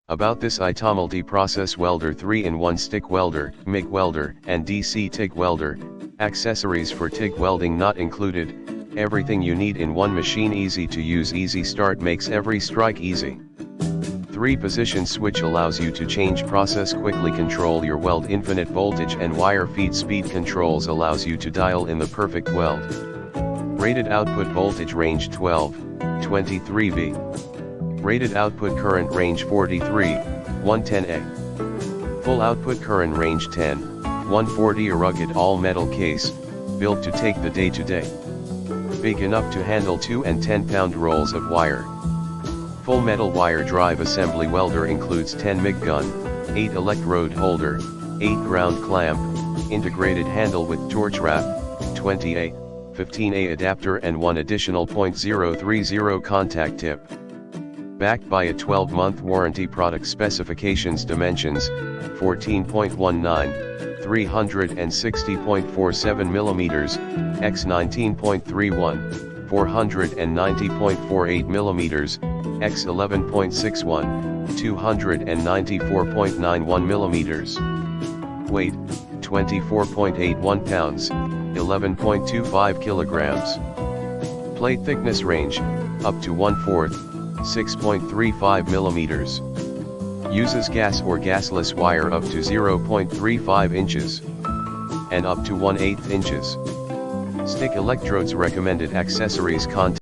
About this item: multi-process welder, 3-in-1 stick welder, MIG welder, and DC TIG welder. Accessories for TIG welding not included. Everything you need in one machine. Easy to use, easy start makes every strike easy. 3-position switch allows you to change process quickly. Control your weld. Infinite voltage and wire feed. Speed controls allows you to dial in the perfect weld. Rated output voltage range 12-23 V. Rated output current range 43-110 A. Full output current range 10-140 A. Rugged all metal case, built to take the day to day. Big enough to handle 2 and 10-pound rolls of wire. Full metal wire drive assembly. Welder includes 10 MIG gun, 8 electrode holder, 8 ground clamp, integrated handle with torch wrap, 20A, 15A adapter and 1 additional .030 contact tip. Backed by a 12-month warranty. Product specifications: dimensions, 14.19, 360.47 mm, x 19.31, 490.48 mm, x 11.61, 294.91 mm. Weight, 24.81 pounds, 11.25 kilograms. Plate thickness range, up to 1/4, 6.35 millimeters. Uses gas or gasless wire up to 0.35 inches and up to 1/8 inches. Stick electrodes. Recommended accessories. Contact